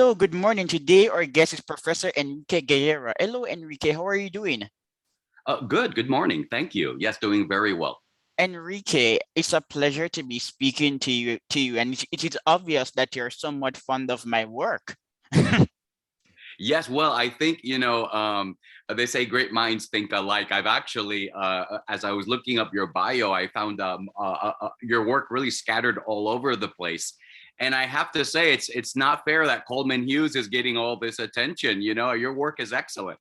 Hello, good morning. Today our guest is Professor Enrique Guerra. Hello, Enrique. How are you doing? Good. Good morning. Thank you. Yes, doing very well. Enrique, it's a pleasure to be speaking to you, and it is obvious that you're somewhat fond of my work. Yes, well, I think, they say great minds think alike. I've actually, as I was looking up your bio, I found your work really scattered all over the place. And I have to say, it's not fair that Coleman Hughes is getting all this attention. Your work is excellent.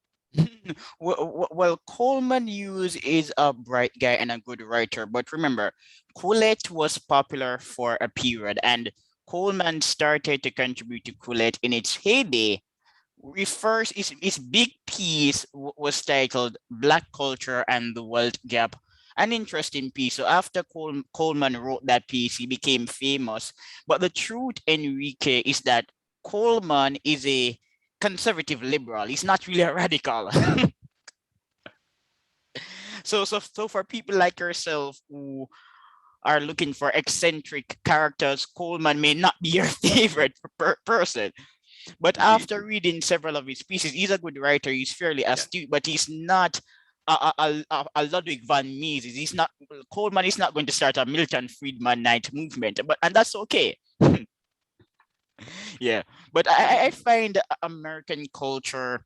Well, Coleman Hughes is a bright guy and a good writer, but remember, Coolette was popular for a period, and Coleman started to contribute to Coolette in its heyday. Refers his big piece was titled Black Culture and the Wealth Gap, an interesting piece. So after Coleman wrote that piece, he became famous. But the truth, Enrique, is that Coleman is a conservative liberal. He's not really a radical. So for people like yourself who are looking for eccentric characters, Coleman may not be your favorite person. But Indeed. after reading several of his pieces, he's a good writer. He's fairly Yeah, astute, but he's not a Ludwig van Mises. He's not Coleman is not going to start a Milton Friedman night movement, and that's okay. Yeah, but I find American culture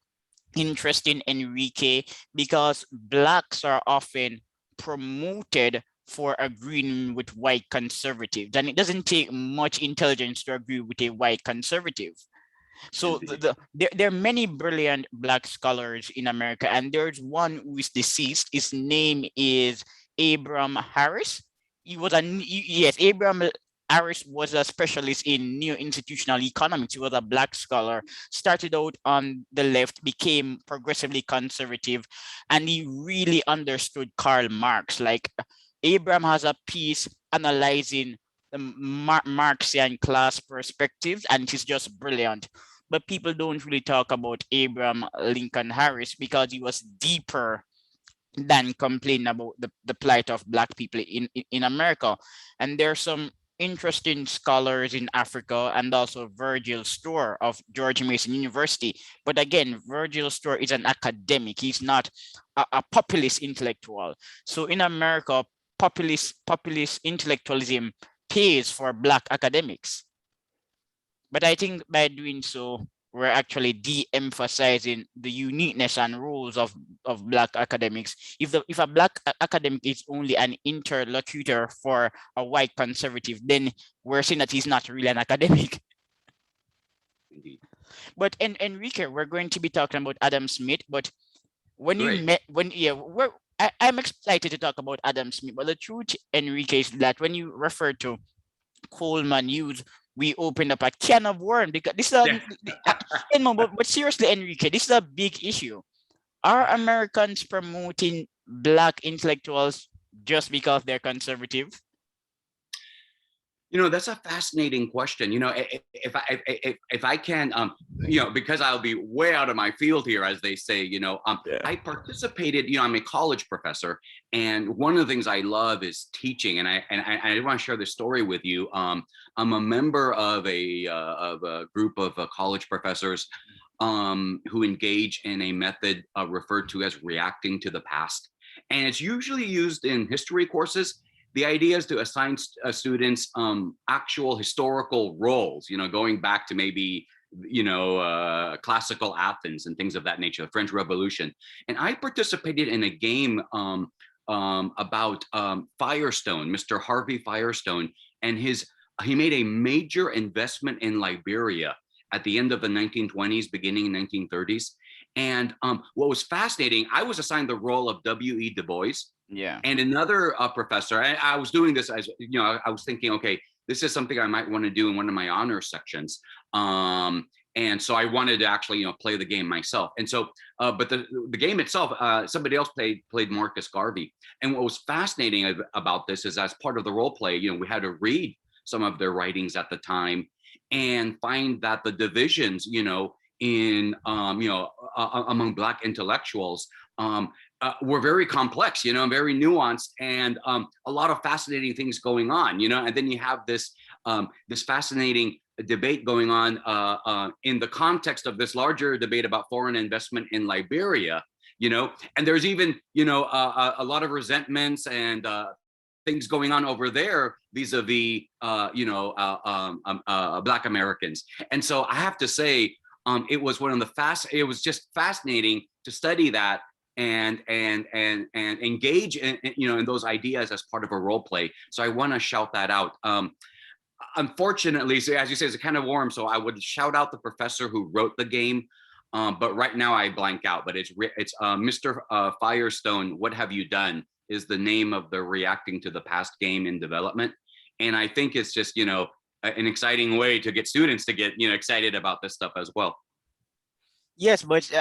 interesting, Enrique, because blacks are often promoted for agreeing with white conservatives, and it doesn't take much intelligence to agree with a white conservative. So indeed. there are many brilliant black scholars in America, and there's one who is deceased. His name is Abram Harris. Yes, Abram Harris was a specialist in neo-institutional economics. He was a black scholar, started out on the left, became progressively conservative, and he really understood Karl Marx. Like Abram has a piece analyzing the Marxian class perspectives, and it's just brilliant. But people don't really talk about Abraham Lincoln Harris because he was deeper than complaining about the plight of black people in America. And there are some interesting scholars in Africa, and also Virgil Store of George Mason University. But again, Virgil Store is an academic. He's not a populist intellectual. So in America, populist intellectualism pays for black academics. But I think by doing so, we're actually de-emphasizing the uniqueness and roles of black academics. If a black academic is only an interlocutor for a white conservative, then we're saying that he's not really an academic. Indeed. But Enrique, we're going to be talking about Adam Smith. But when you Great. met when yeah, I'm excited to talk about Adam Smith. But the truth, Enrique, is that when you refer to Coleman Hughes, we opened up a can of worms because this is Yeah. but seriously, Enrique, this is a big issue. Are Americans promoting black intellectuals just because they're conservative? That's a fascinating question. If I can, because I'll be way out of my field here, as they say. Yeah. I participated. I'm a college professor, and one of the things I love is teaching. And I want to share this story with you. I'm a member of a group of college professors who engage in a method referred to as reacting to the past, and it's usually used in history courses. The idea is to assign students actual historical roles, going back to maybe, classical Athens and things of that nature, the French Revolution. And I participated in a game about Firestone, Mr. Harvey Firestone, and he made a major investment in Liberia at the end of the 1920s, beginning in 1930s. And what was fascinating, I was assigned the role of W.E. Du Bois, Yeah. and another professor. I was doing this as I was thinking, okay, this is something I might want to do in one of my honors sections. And so I wanted to actually play the game myself. And so but the game itself, somebody else played Marcus Garvey. And what was fascinating about this is, as part of the role play, we had to read some of their writings at the time and find that the divisions in among black intellectuals were very complex, very nuanced, and a lot of fascinating things going on, and then you have this fascinating debate going on in the context of this larger debate about foreign investment in Liberia, and there's even, a lot of resentments and things going on over there vis-a-vis, Black Americans. And so I have to say, it was it was just fascinating to study that and engage in those ideas as part of a role play. So I want to shout that out. Unfortunately, so as you say, it's kind of warm. So I would shout out the professor who wrote the game. But right now I blank out, but it's Mr. Firestone, What Have You Done is the name of the reacting to the past game in development. And I think it's just, an exciting way to get students to get, excited about this stuff as well. Yes, but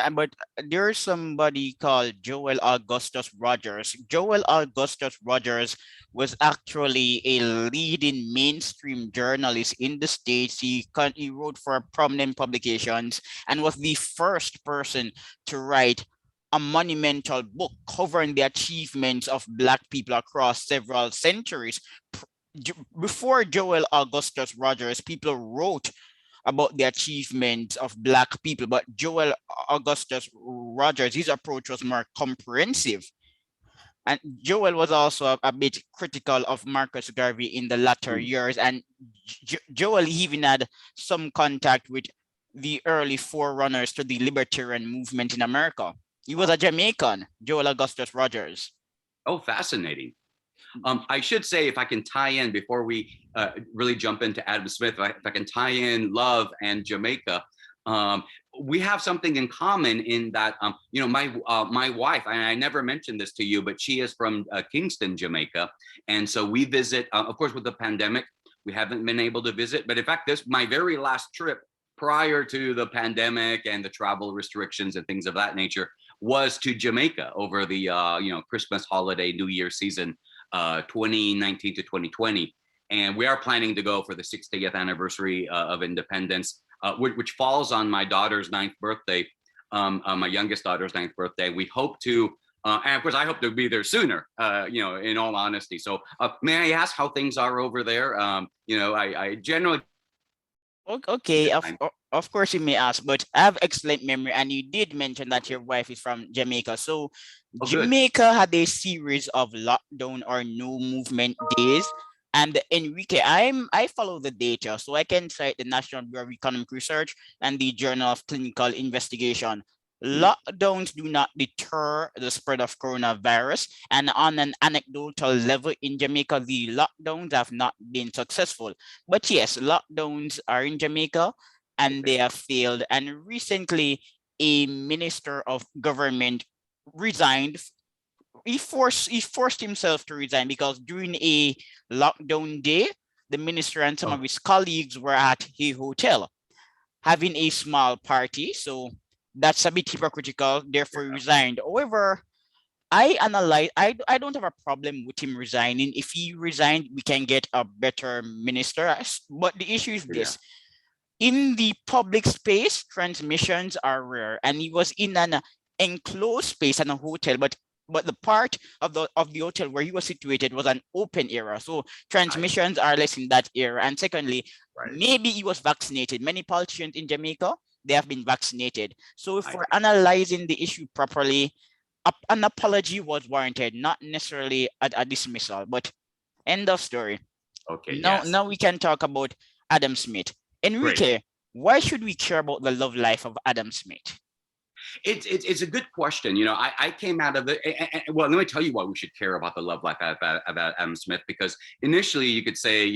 there's somebody called Joel Augustus Rogers. Joel Augustus Rogers was actually a leading mainstream journalist in the States. He wrote for prominent publications and was the first person to write a monumental book covering the achievements of Black people across several centuries. Before Joel Augustus Rogers, people wrote about the achievements of Black people, but Joel Augustus Rogers, his approach was more comprehensive. And Joel was also a bit critical of Marcus Garvey in the latter years. And Joel even had some contact with the early forerunners to the libertarian movement in America. He was a Jamaican, Joel Augustus Rogers. Oh, fascinating. I should say, if I can tie in before we really jump into Adam Smith, if I can tie in love and Jamaica, we have something in common in that, my wife, and I never mentioned this to you, but she is from Kingston, Jamaica. And so we visit, of course, with the pandemic, we haven't been able to visit, but in fact, my very last trip prior to the pandemic and the travel restrictions and things of that nature was to Jamaica over the, Christmas holiday, New Year season. 2019 to 2020, and we are planning to go for the 60th anniversary of independence, which falls on my daughter's 9th birthday, my youngest daughter's 9th birthday. We hope to, and of course, I hope to be there sooner. In all honesty. So, may I ask how things are over there? I generally. Okay, of course you may ask, but I have excellent memory, and you did mention that your wife is from Jamaica. So Jamaica had a series of lockdown or no movement days. And Enrique, I follow the data, so I can cite the National Bureau of Economic Research and the Journal of Clinical Investigation. Lockdowns do not deter the spread of coronavirus, and on an anecdotal level in Jamaica, the lockdowns have not been successful. But yes, lockdowns are in Jamaica and they have failed. And recently, a minister of government resigned. He forced himself to resign because during a lockdown day, the minister and some of his colleagues were at a hotel having a small party. So that's a bit hypocritical, therefore he resigned. However, I don't have a problem with him resigning. If he resigned, we can get a better minister. But the issue is this. In the public space, transmissions are rare, and he was in an enclosed space in a hotel, but the part of the hotel where he was situated was an open area, so transmissions are less in that area. And secondly, maybe he was vaccinated. Many politicians in Jamaica, they have been vaccinated. So if we're analyzing the issue properly, an apology was warranted, not necessarily a dismissal. But end of story. Okay. Now we can talk about Adam Smith. Enrique, why should we care about the love life of Adam Smith? It's a good question. I came out of it. Well, let me tell you why we should care about the love life of Adam Smith, because initially you could say,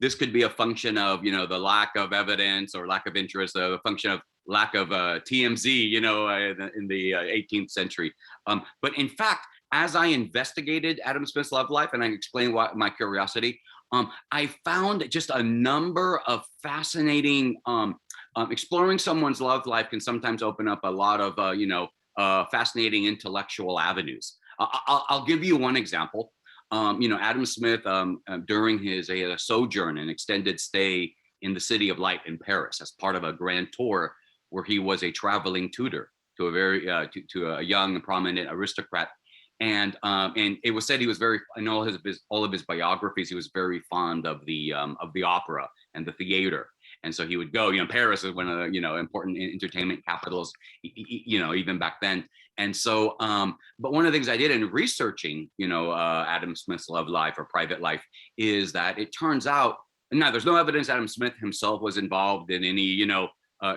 this could be a function of, the lack of evidence or lack of interest, a function of lack of TMZ, in the 18th century. But in fact, as I investigated Adam Smith's love life and I explained my curiosity, I found just a number of fascinating, exploring someone's love life can sometimes open up a lot of, fascinating intellectual avenues. I'll give you one example. Adam Smith, during his sojourn, an extended stay in the City of Light in Paris as part of a grand tour where he was a traveling tutor to a very, to a young and prominent aristocrat. And it was said he was very, in all of his biographies, he was very fond of the opera and the theater. And so he would go, Paris is one of the, important entertainment capitals, even back then. And so, but one of the things I did in researching, Adam Smith's love life or private life is that it turns out, now there's no evidence Adam Smith himself was involved in any,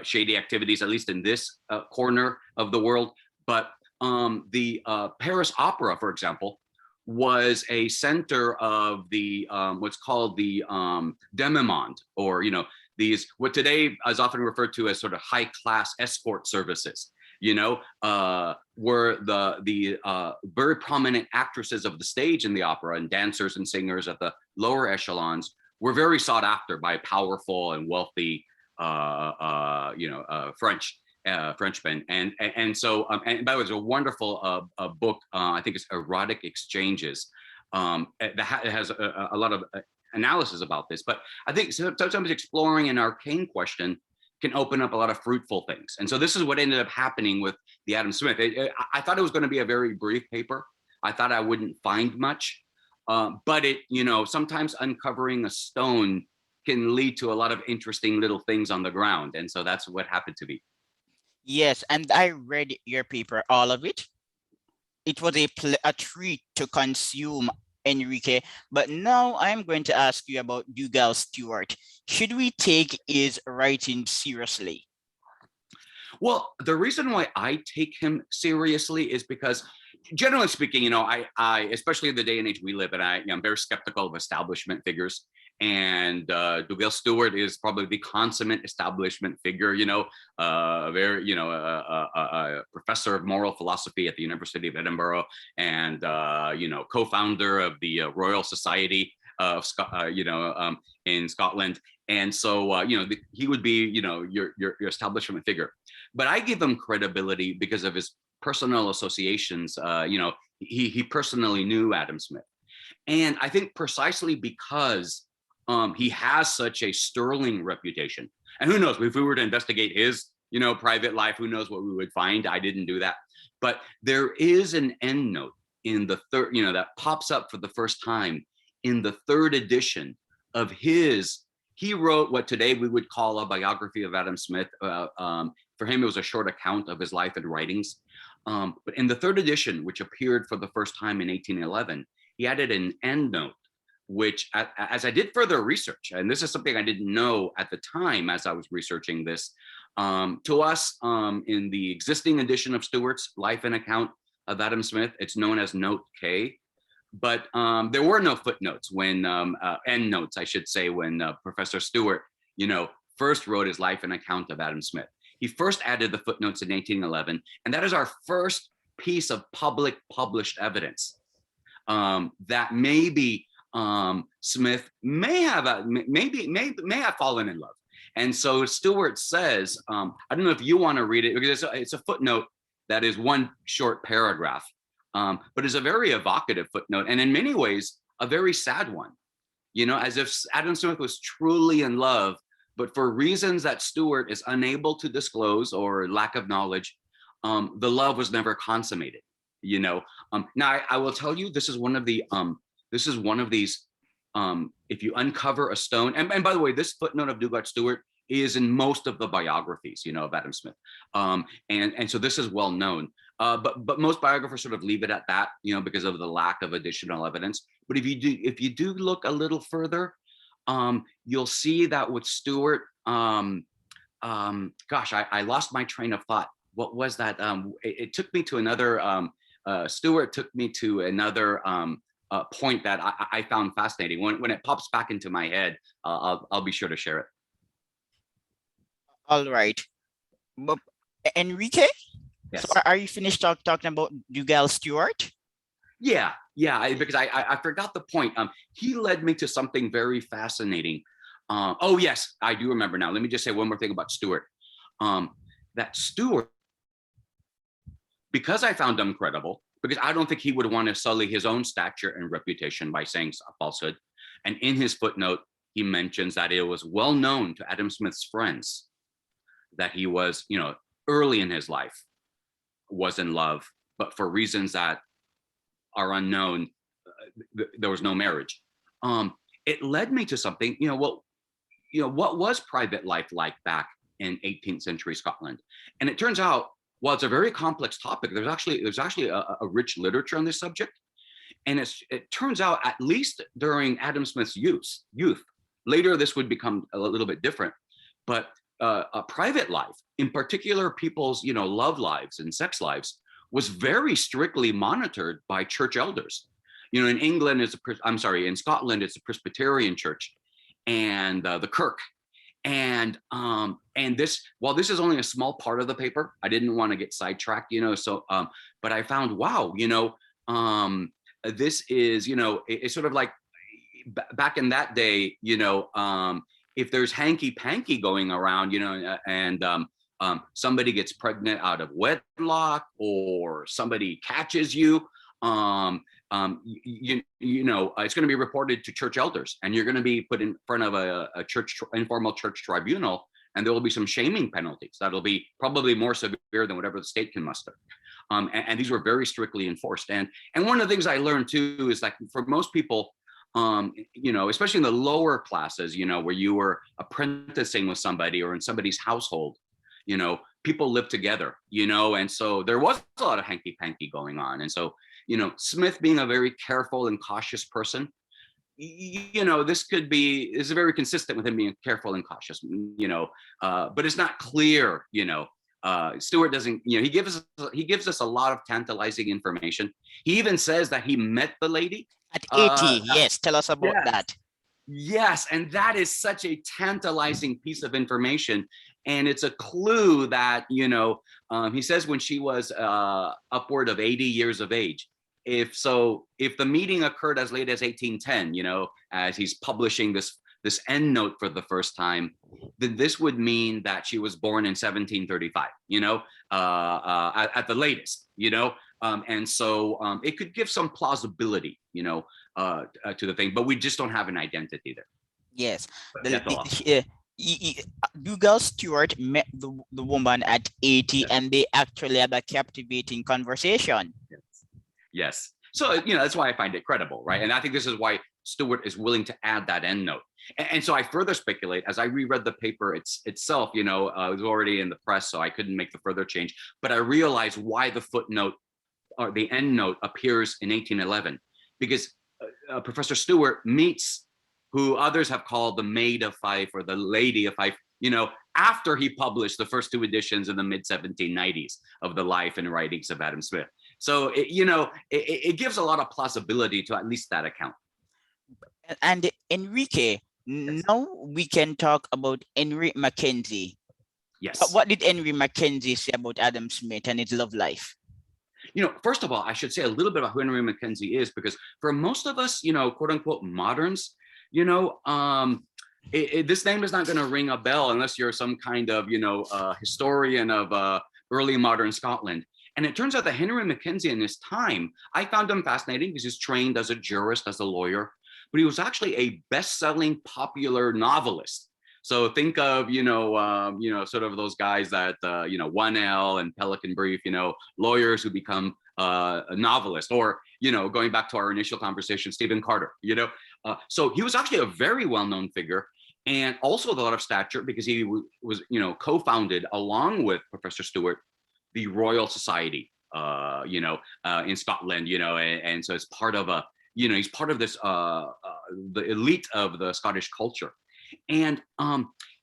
shady activities, at least in this corner of the world. But the Paris Opera, for example, was a center of the what's called the demi-monde, or these what today is often referred to as sort of high class escort services. Were the very prominent actresses of the stage in the opera and dancers and singers at the lower echelons were very sought after by powerful and wealthy Frenchmen, and so and by the way, there's a wonderful book. I think it's Erotic Exchanges. That has a lot of analysis about this. But I think sometimes exploring an arcane question can open up a lot of fruitful things. And so this is what ended up happening with the Adam Smith. I thought it was going to be a very brief paper. I thought I wouldn't find much, but sometimes uncovering a stone can lead to a lot of interesting little things on the ground. And so that's what happened to me. Yes, and I read your paper, all of it. It was a treat to consume, Enrique. But now I'm going to ask you about Dougal Stewart. Should we take his writing seriously? Well, the reason why I take him seriously is because, generally speaking, I especially in the day and age we live in, I'm very skeptical of establishment figures. And Dougal Stewart is probably the consummate establishment figure, a professor of moral philosophy at the University of Edinburgh, and co-founder of the Royal Society of in Scotland. And so he would be your establishment figure. But I give him credibility because of his personal associations. He personally knew Adam Smith, and I think precisely because he has such a sterling reputation. And who knows, if we were to investigate his, private life, who knows what we would find. I didn't do that. But there is an endnote in the third, that pops up for the first time in the third edition of his. He wrote what today we would call a biography of Adam Smith. For him, it was a short account of his life and writings. But in the third edition, which appeared for the first time in 1811, he added an endnote, which, as I did further research, and this is something I didn't know at the time as I was researching this, to us in the existing edition of Stewart's Life and Account of Adam Smith, it's known as Note K. But there were no footnotes when, endnotes, I should say, when Professor Stewart, first wrote his Life and Account of Adam Smith. He first added the footnotes in 1811, and that is our first piece of public published evidence that maybe Smith may have fallen in love. And so Stewart says, I don't know if you want to read it, because it's a footnote that is one short paragraph, but it's a very evocative footnote, and in many ways a very sad one, as if Adam Smith was truly in love, but for reasons that Stewart is unable to disclose or lack of knowledge, the love was never consummated. Now I will tell you, this is one of these, if you uncover a stone, and by the way, this footnote of Dougal Stewart is in most of the biographies, of Adam Smith. And so this is well known, but most biographers sort of leave it at that, because of the lack of additional evidence. But if you do look a little further, you'll see that with Stewart, I lost my train of thought. What was that? It took me to another, Stewart took me to another point that I found fascinating. When it pops back into my head, I'll be sure to share it. All right. But Enrique? Yes. So are you finished talking about Dougal Stewart? Yeah, because I forgot the point. He led me to something very fascinating. Oh yes, I do remember now. Let me just say one more thing about Stewart. That Stewart, because I found him credible, because I don't think he would want to sully his own stature and reputation by saying a falsehood. And in his footnote, he mentions that it was well known to Adam Smith's friends that he was, early in his life, was in love, but for reasons that are unknown, there was no marriage. It led me to something, what was private life like back in 18th century Scotland? And it turns out, while it's a very complex topic, there's actually a rich literature on this subject. And it turns out, at least during Adam Smith's youth, later this would become a little bit different, but a private life, in particular people's love lives and sex lives, was very strictly monitored by church elders. In England, in Scotland, it's a Presbyterian church and the Kirk. And this, while this is only a small part of the paper, I didn't want to get sidetracked, but I found, wow, this is, it's sort of like back in that day, if there's hanky panky going around, and somebody gets pregnant out of wedlock, or somebody catches you, it's going to be reported to church elders, and you're going to be put in front of a informal church tribunal, and there will be some shaming penalties that'll be probably more severe than whatever the state can muster. And these were very strictly enforced. And one of the things I learned too is that for most people, especially in the lower classes, where you were apprenticing with somebody or in somebody's household, people lived together, and so there was a lot of hanky panky going on. And so, Smith, being a very careful and cautious person, this is very consistent with him being careful and cautious, but it's not clear, Stewart doesn't, he gives us a lot of tantalizing information. He even says that he met the lady at 80. Yes, tell us about that. Yes, and that is such a tantalizing piece of information, and it's a clue that he says when she was upward of 80 years of age. If the meeting occurred as late as 1810, as he's publishing this end note for the first time, then this would mean that she was born in 1735, at the latest, and so it could give some plausibility, to the thing, but we just don't have an identity there. Yes. Dougal Stewart met the woman at 80, and they actually had a captivating conversation. Yes. So, that's why I find it credible, right? And I think this is why Stewart is willing to add that end note. And so I further speculate, as I reread the paper itself, it was already in the press, so I couldn't make the further change, but I realized why the footnote or the end note appears in 1811, because Professor Stewart meets who others have called the Maid of Fife or the Lady of Fife, after he published the first two editions in the mid 1790s of the life and writings of Adam Smith. So, it gives a lot of plausibility to at least that account. And Enrique, now we can talk about Henry Mckenzie. Yes. But what did Henry Mckenzie say about Adam Smith and his love life? First of all, I should say a little bit about who Henry Mckenzie is, because for most of us, quote unquote moderns, this name is not going to ring a bell unless you're some kind of, historian of early modern Scotland. And it turns out that Henry Mckenzie in his time, I found him fascinating because he's trained as a jurist, as a lawyer, but he was actually a best-selling popular novelist. So think of, sort of those guys that, 1L and Pelican Brief, lawyers who become a novelist, or, going back to our initial conversation, Stephen Carter, so he was actually a very well-known figure, and also with a lot of stature, because he was, co-founded along with Professor Stewart, the Royal Society, in Scotland, and so it's part of he's part of this, the elite of the Scottish culture. And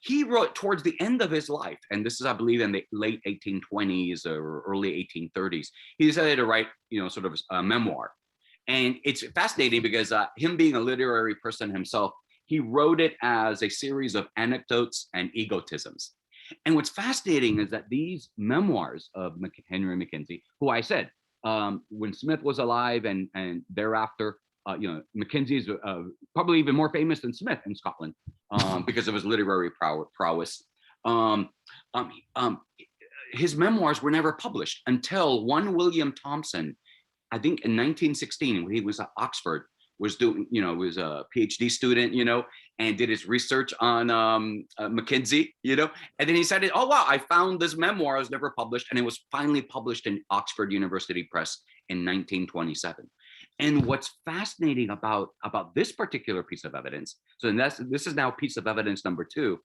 he wrote towards the end of his life, and this is, I believe, in the late 1820s or early 1830s, he decided to write, sort of a memoir. And it's fascinating because him being a literary person himself, he wrote it as a series of anecdotes and egotisms. And what's fascinating is that these memoirs of Henry Mckenzie, who I said, when Smith was alive and thereafter, Mckenzie is probably even more famous than Smith in Scotland because of his literary prowess. His memoirs were never published until one William Thompson, I think in 1916, when he was at Oxford, was doing, was a PhD student, and did his research on Mckenzie, and then he said, oh, wow, I found this memoir, it was never published, and it was finally published in Oxford University Press in 1927. And what's fascinating about this particular piece of evidence, so this is now piece of evidence number 2,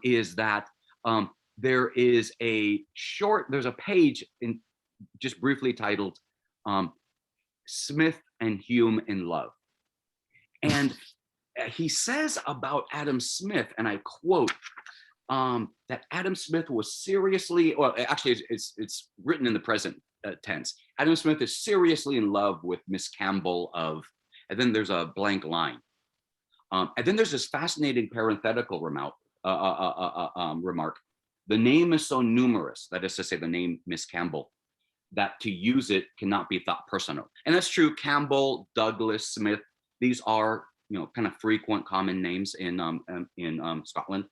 is that there's a page in just briefly titled Smith and Hume in Love. And he says about Adam Smith, and I quote, that Adam Smith was seriously, well, actually it's written in the present tense. Adam Smith is seriously in love with Miss Campbell of, and then there's a blank line. And then there's this fascinating parenthetical remark. The name is so numerous, that is to say the name Miss Campbell, that to use it cannot be thought personal. And that's true. Campbell, Douglas, Smith, these are, kind of frequent common names in Scotland.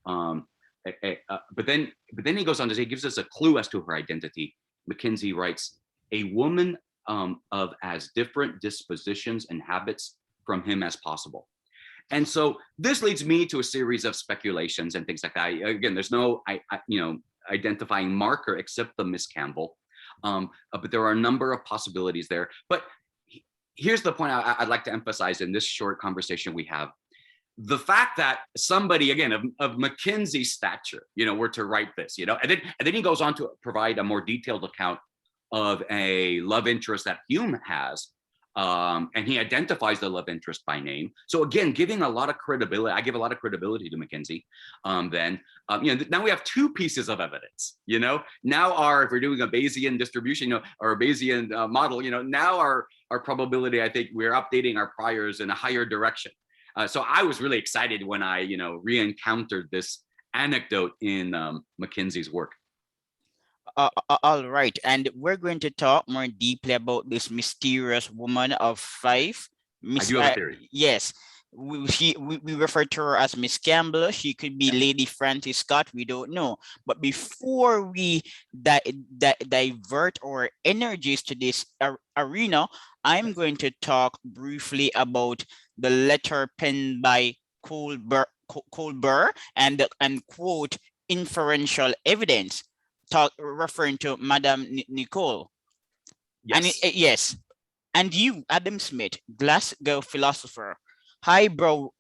But then he goes on to say, he gives us a clue as to her identity. Mckenzie writes, a woman of as different dispositions and habits from him as possible. And so this leads me to a series of speculations and things like that. Again, there's no identifying marker except the Miss Campbell. But there are a number of possibilities there. But here's the point I'd like to emphasize in this short conversation we have. The fact that somebody, again, of Mckenzie's stature, were to write this, and then he goes on to provide a more detailed account of a love interest that Hume has, and he identifies the love interest by name. So again, giving a lot of credibility, I give a lot of credibility to Mckenzie. Now we have 2 pieces of evidence. Now if we're doing a Bayesian distribution, or a Bayesian model, now our probability, I think we're updating our priors in a higher direction. So I was really excited when I, re-encountered this anecdote in Mckenzie's work. All right, and we're going to talk more deeply about this mysterious woman of Fife. I do have a theory. Yes, we refer to her as Miss Campbell. She could be Lady Frances Scott. We don't know. But before we divert our energies to this arena, I'm going to talk briefly about the letter penned by Colbert and quote inferential evidence, referring to Madame Nicole. Yes. And yes, and you, Adam Smith, Glasgow philosopher, highbrow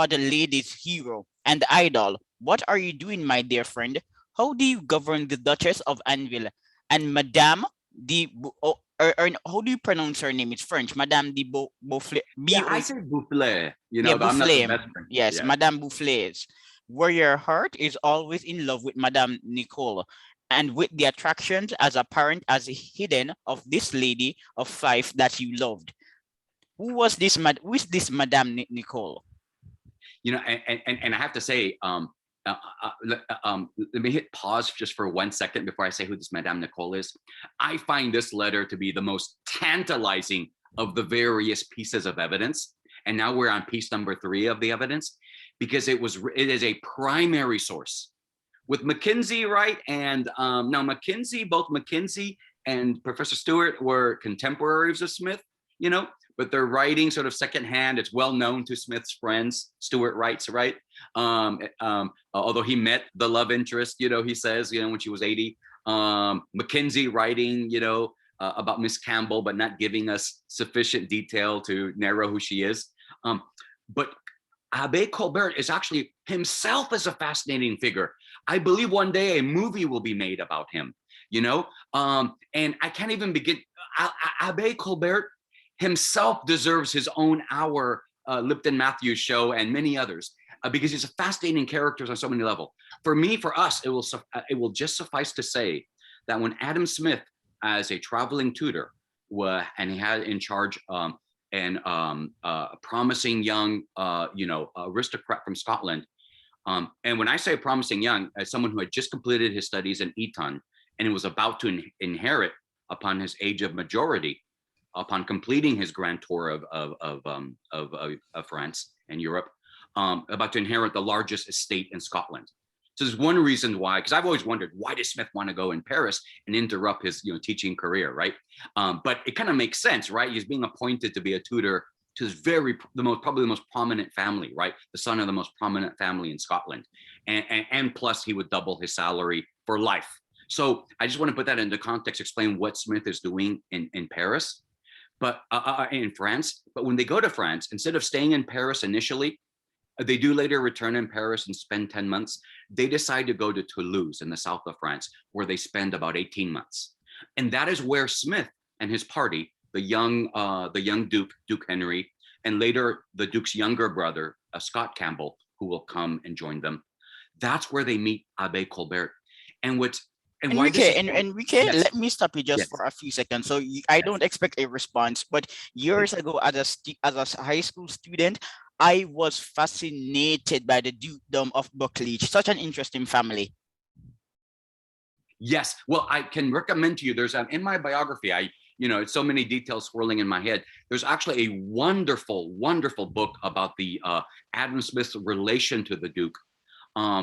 ladies hero and idol. What are you doing, my dear friend? How do you govern the Duchess of Anville and Madame de how do you pronounce her name? It's French. Madame de Beauflay. Yeah, I say Boufflé. Yeah, but I'm not the best friend. Yes, yeah. Madame Boufflé's. Where your heart is always in love with Madame Nicole, and with the attractions as apparent as hidden of this lady of Fife that you loved. Who is this Madame Nicole? And I have to say, let me hit pause just for 1 second before I say who this Madame Nicole is. I find this letter to be the most tantalizing of the various pieces of evidence. And now we're on piece number 3 of the evidence, because it is a primary source with Mckenzie, right? And now both Mckenzie and Professor Stewart were contemporaries of Smith, but they're writing sort of secondhand. It's well known to Smith's friends. Stewart writes, right? Although he met the love interest, he says, when she was 80. Mckenzie writing, about Miss Campbell, but not giving us sufficient detail to narrow who she is. But Abbé Colbert is actually himself as a fascinating figure. I believe one day a movie will be made about him, and I can't even begin. Abbé Colbert himself deserves his own hour Lipton Matthews show and many others, because he's a fascinating character on so many levels. For us, it will just suffice to say that when Adam Smith, as a traveling tutor, and he had in charge a promising young, aristocrat from Scotland. And when I say promising young, as someone who had just completed his studies in Eton and was about to inherit upon his age of majority, upon completing his grand tour of France and Europe, about to inherit the largest estate in Scotland. So there's one reason why, because I've always wondered, why does Smith want to go in Paris and interrupt his teaching career, right? But it kind of makes sense, right? He's being appointed to be a tutor to his probably the most prominent family, right? The son of the most prominent family in Scotland. And plus he would double his salary for life. So I just want to put that into context, explain what Smith is doing in Paris, but in France. But when they go to France, instead of staying in Paris initially, they do later return in Paris and spend 10 months. They decide to go to Toulouse in the south of France, where they spend about 18 months. And that is where Smith and his party, the young Duke, Duke Henry, and later the Duke's younger brother, Scott Campbell, who will come and join them. That's where they meet Abbe Colbert. And why this is Enrique, yes, let me stop you just yes, for a few seconds. So I yes. don't expect a response, but years ago, as a high school student, I was fascinated by the dukedom of Buccleuch. Such an interesting family. Yes. Well, I can recommend to you, there's in my biography, it's so many details swirling in my head. There's actually a wonderful, wonderful book about the Adam Smith's relation to the Duke,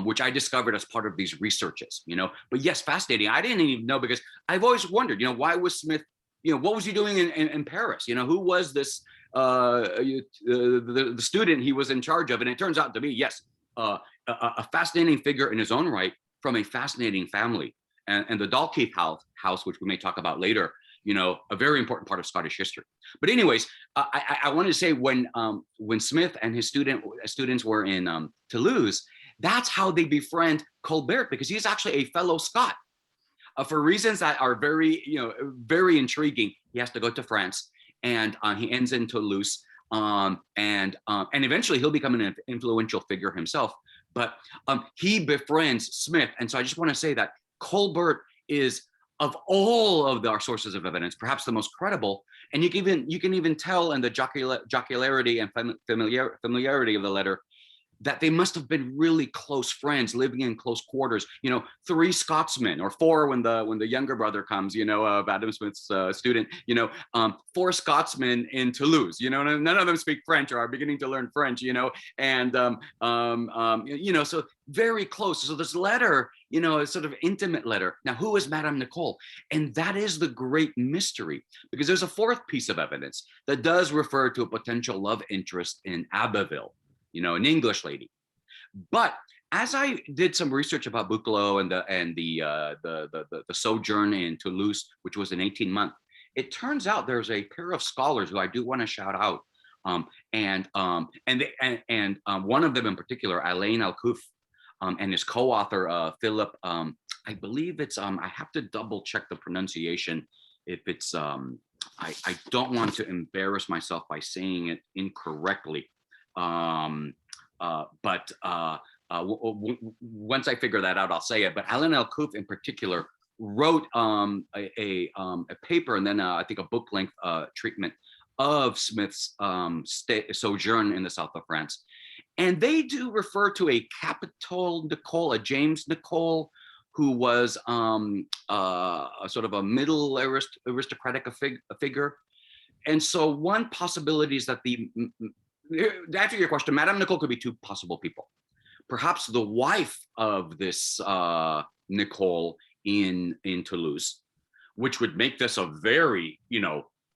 which I discovered as part of these researches, but yes, fascinating. I didn't even know, because I've always wondered, why was Smith, what was he doing in Paris? Who was this, the student he was in charge of? And it turns out to be, yes, a fascinating figure in his own right, from a fascinating family. And the Dalkeith house, which we may talk about later, a very important part of Scottish history. But anyways, I wanted to say, when Smith and his students were in Toulouse, that's how they befriend Colbert, because he's actually a fellow Scot. For reasons that are very, very intriguing, he has to go to France, and he ends in Toulouse, and eventually he'll become an influential figure himself. But he befriends Smith, and so I just want to say that Colbert is, of all of our sources of evidence, perhaps the most credible, and you can even tell in the jocularity and familiarity of the letter that they must have been really close friends, living in close quarters. 3 Scotsmen, or 4 when the younger brother comes, of Adam Smith's student. 4 Scotsmen in Toulouse. None of them speak French or are beginning to learn French. And so very close. So this letter, a sort of intimate letter. Now, who is Madame Nicole? And that is the great mystery, because there's a 4th piece of evidence that does refer to a potential love interest in Abbeville, an English lady. But as I did some research about Buccleuch and the sojourn in Toulouse, which was an 18-month, it turns out there's a pair of scholars who I do want to shout out, and one of them in particular, Alain Alcouf, and his co-author Philip. I believe it's I have to double check the pronunciation. If it's I don't want to embarrass myself by saying it incorrectly. But once I figure that out, I'll say it. But Alain Alcouf in particular wrote a paper, and then I think a book-length treatment of Smith's sojourn in the south of France. And they do refer to a capital Nicole, a James Nicole, who was a sort of a middle aristocratic figure. And so one possibility is that to answer your question, Madame Nicole could be 2 possible people. Perhaps the wife of this Nicole in Toulouse, which would make this a very,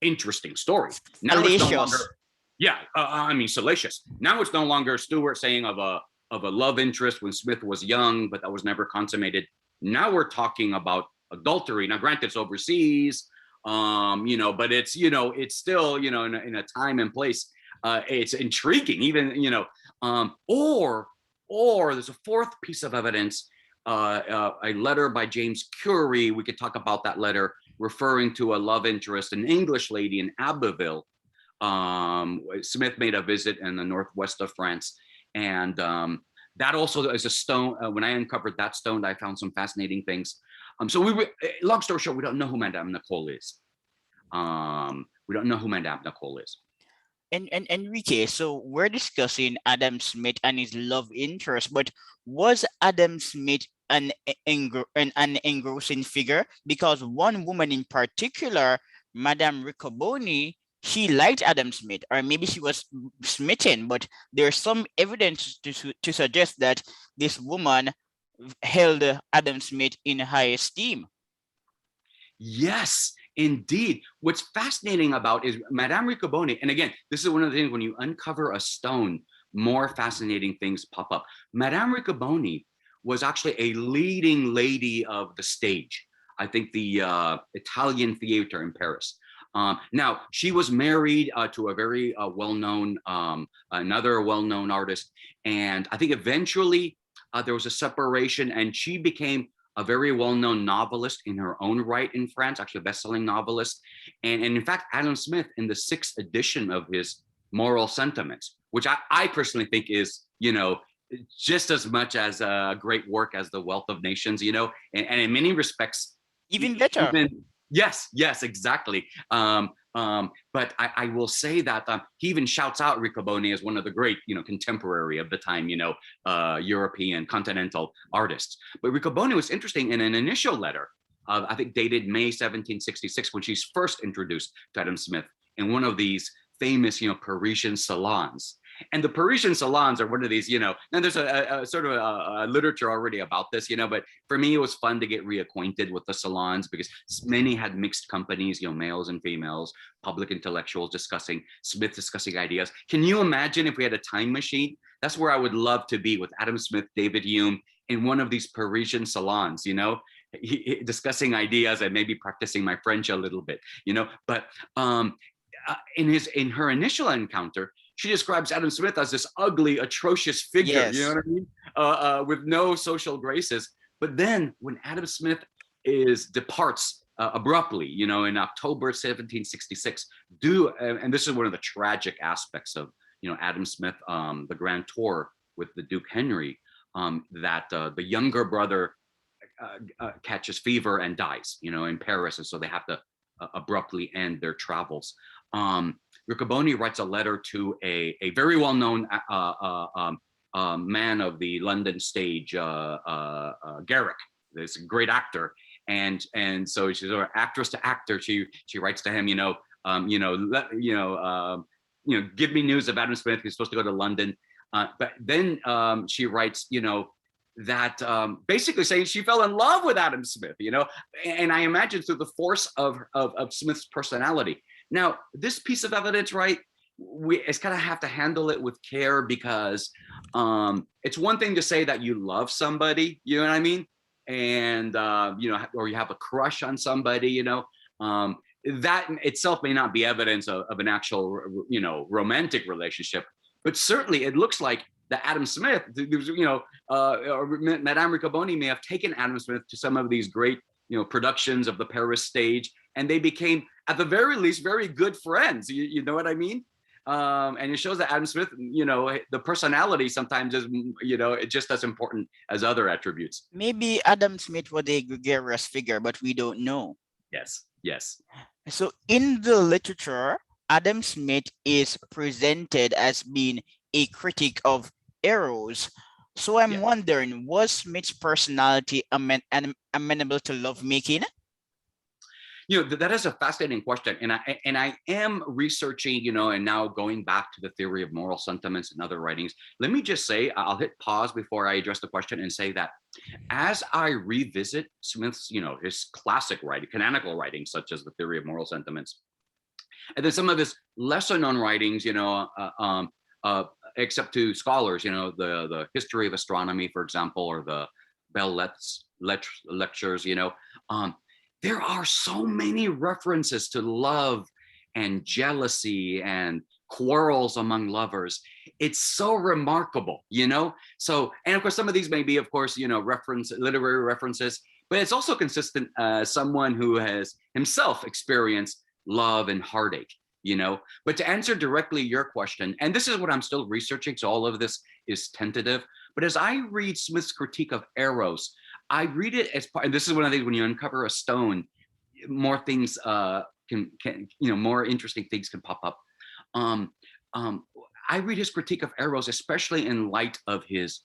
interesting story. Now Salacious. It's no longer, salacious. Now it's no longer Stuart saying of a love interest when Smith was young, but that was never consummated. Now we're talking about adultery. Now, granted, it's overseas, but it's, it's still, in a time and place. It's intriguing, even, or there's a 4th piece of evidence, a letter by James Curie. We could talk about that letter, referring to a love interest, an English lady in Abbeville. Smith made a visit in the northwest of France, and that also is a stone. When I uncovered that stone, I found some fascinating things. So long story short, we don't know who Madame Nicole is. We don't know who Madame Nicole is. And Enrique, so we're discussing Adam Smith and his love interest, but was Adam Smith an engrossing figure? Because one woman in particular, Madame Riccoboni, she liked Adam Smith, or maybe she was smitten, but there's some evidence to suggest that this woman held Adam Smith in high esteem. Yes, indeed. What's fascinating about is Madame Riccoboni, and again, this is one of the things, when you uncover a stone, more fascinating things pop up. Madame Riccoboni was actually a leading lady of the stage. I think the Italian theater in Paris. Now, she was married to a very well-known, another well-known artist. And I think eventually there was a separation, and she became a very well-known novelist in her own right in France, actually a best-selling novelist. And in fact, Adam Smith, in the 6th edition of his Moral Sentiments, which I personally think is, just as much as a great work as The Wealth of Nations, and in many respects, Even better. Yes, exactly. But I will say that he even shouts out Riccoboni as one of the great, contemporary of the time, European continental artists. But Riccoboni was interesting in an initial letter, I think dated May 1766, when she's first introduced to Adam Smith in one of these famous, Parisian salons. And the Parisian salons are one of these, now there's a sort of a literature already about this, but for me, it was fun to get reacquainted with the salons because many had mixed companies, males and females, public intellectuals Smith discussing ideas. Can you imagine if we had a time machine? That's where I would love to be, with Adam Smith, David Hume in one of these Parisian salons, discussing ideas and maybe practicing my French a little bit, but in her initial encounter, she describes Adam Smith as this ugly, atrocious figure, Yes. you know what I mean? With no social graces. But then when Adam Smith departs abruptly, in October 1766, and this is one of the tragic aspects of, Adam Smith, the Grand Tour with the Duke Henry, that the younger brother catches fever and dies, in Paris. And so they have to abruptly end their travels. Riccoboni writes a letter to a very well-known man of the London stage, Garrick, this great actor, and so she's sort of actress to actor. She writes to him, give me news of Adam Smith. He's supposed to go to London, but then she writes, that basically saying she fell in love with Adam Smith, and I imagine through the force of Smith's personality. Now, this piece of evidence, right, it's kind of have to handle it with care, because it's one thing to say that you love somebody, you know what I mean? And, or you have a crush on somebody, that itself may not be evidence of an actual, romantic relationship, but certainly it looks like that Adam Smith, or Madame Riccoboni may have taken Adam Smith to some of these great, productions of the Paris stage, and they became, at the very least, very good friends. You know what I mean? And it shows that Adam Smith, the personality sometimes is, just as important as other attributes. Maybe Adam Smith was a gregarious figure, but we don't know. Yes. So in the literature, Adam Smith is presented as being a critic of Eros. So I'm wondering, was Smith's personality amenable to lovemaking? That is a fascinating question, and I am researching, and now going back to the theory of moral sentiments and other writings. Let me just say, I'll hit pause before I address the question and say that as I revisit Smith's, his classic writing, canonical writings such as the theory of moral sentiments, and then some of his lesser known writings, except to scholars, the history of astronomy, for example, or the Bell lectures, there are so many references to love and jealousy and quarrels among lovers. It's so remarkable, So, and of course, some of these may be, of course, literary references, but it's also consistent someone who has himself experienced love and heartache, But to answer directly your question, and this is what I'm still researching, so all of this is tentative, but as I read Smith's critique of Eros, I read it as part, and this is one of the things, when you uncover a stone, more things more interesting things can pop up. I read his critique of Eros, especially in light of his,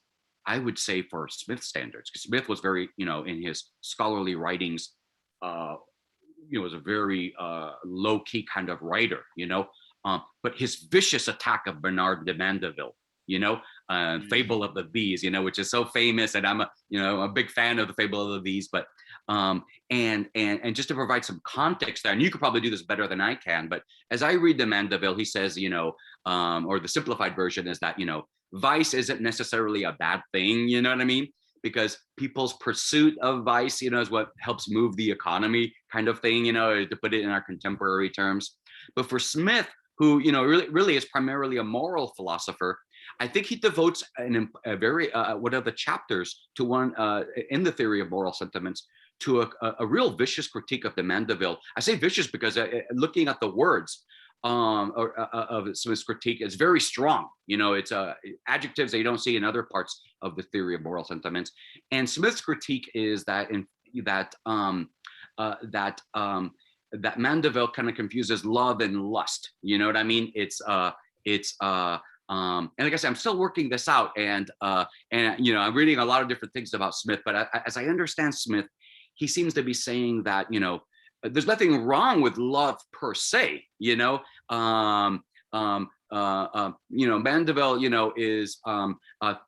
I would say, for Smith standards, because Smith was very, in his scholarly writings, was a very low-key kind of writer, but his vicious attack of Bernard de Mandeville, Fable of the Bees, which is so famous, and I'm a big fan of the Fable of the Bees, but and just to provide some context there, and you could probably do this better than I can, but as I read de Mandeville, he says, or the simplified version is that, vice isn't necessarily a bad thing, you know what I mean? because people's pursuit of vice, is what helps move the economy, kind of thing, to put it in our contemporary terms. But for Smith, who, really is primarily a moral philosopher, I think he devotes a very one of the chapters to one in the theory of moral sentiments to a real vicious critique of the Mandeville. I say vicious because looking at the words of Smith's critique is very strong. It's adjectives that you don't see in other parts of the theory of moral sentiments. And Smith's critique is that that Mandeville kind of confuses love and lust. You know what I mean? And like I said, I'm still working this out, and I'm reading a lot of different things about Smith. But as I understand Smith, he seems to be saying that there's nothing wrong with love per se. Mandeville, is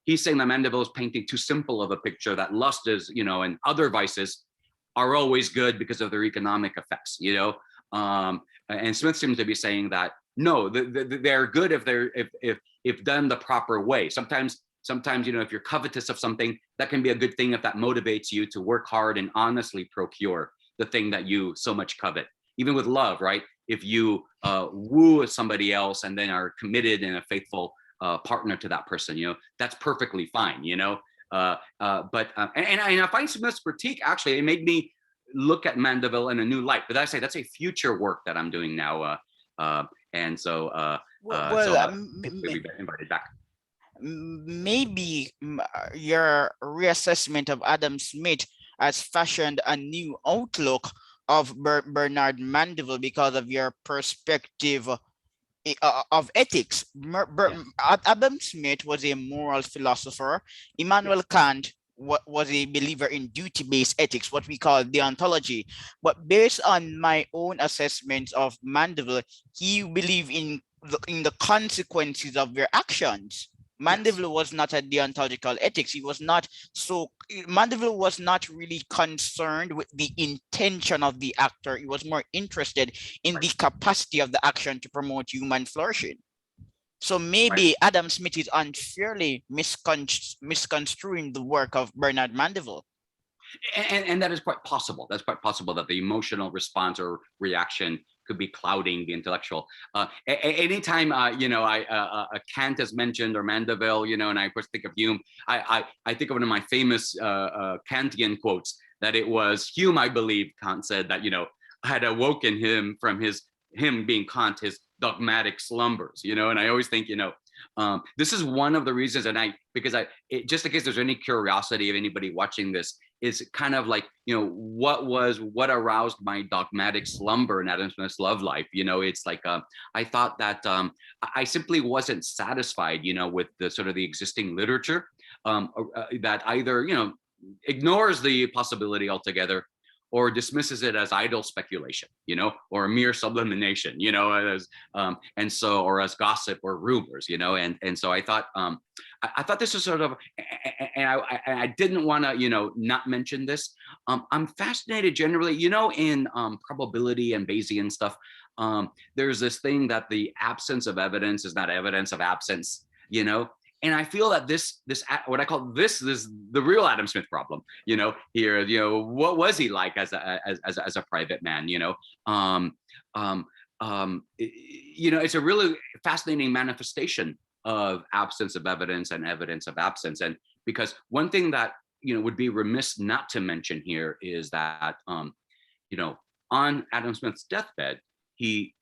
he's saying that Mandeville is painting too simple of a picture. That lust is, and other vices are always good because of their economic effects. And Smith seems to be saying that no, they're good if done the proper way. Sometimes, if you're covetous of something, that can be a good thing if that motivates you to work hard and honestly procure the thing that you so much covet. Even with love, right? If you woo somebody else and then are committed and a faithful partner to that person, that's perfectly fine, But I find Smith's critique, actually, it made me look at Mandeville in a new light. But I say that's a future work that I'm doing now. And so, we get invited back. Maybe your reassessment of Adam Smith has fashioned a new outlook of Bernard Mandeville because of your perspective of ethics. Adam Smith was a moral philosopher. Immanuel Kant was a believer in duty-based ethics, what we call deontology. But based on my own assessments of Mandeville, he believed in the consequences of your actions. Mandeville was not a deontological ethics. Mandeville was not really concerned with the intention of the actor. He was more interested in the capacity of the action to promote human flourishing. So maybe Adam Smith is unfairly misconstruing the work of Bernard Mandeville. And that is quite possible. That's quite possible that the emotional response or reaction could be clouding the intellectual. Anytime Kant is mentioned or Mandeville, and I of course think of Hume, I think of one of my famous Kantian quotes that it was Hume, I believe, Kant said that had awoken him from him being Kant, his dogmatic slumbers, and I always think, this is one of the reasons, just in case there's any curiosity of anybody watching this, is kind of like, what aroused my dogmatic slumber in Adam Smith's love life. It's like, I thought that I simply wasn't satisfied, with the sort of the existing literature that either, ignores the possibility altogether or dismisses it as idle speculation, or a mere sublimation, or as gossip or rumors, and so I thought, I thought this was sort of, and I didn't want to, not mention this. I'm fascinated generally, in probability and Bayesian stuff. There's this thing that the absence of evidence is not evidence of absence, And I feel that this what I call this is the real Adam Smith problem. Here, what was he like as a private man? It's a really fascinating manifestation of absence of evidence and evidence of absence. And because one thing that would be remiss not to mention here is that on Adam Smith's deathbed, he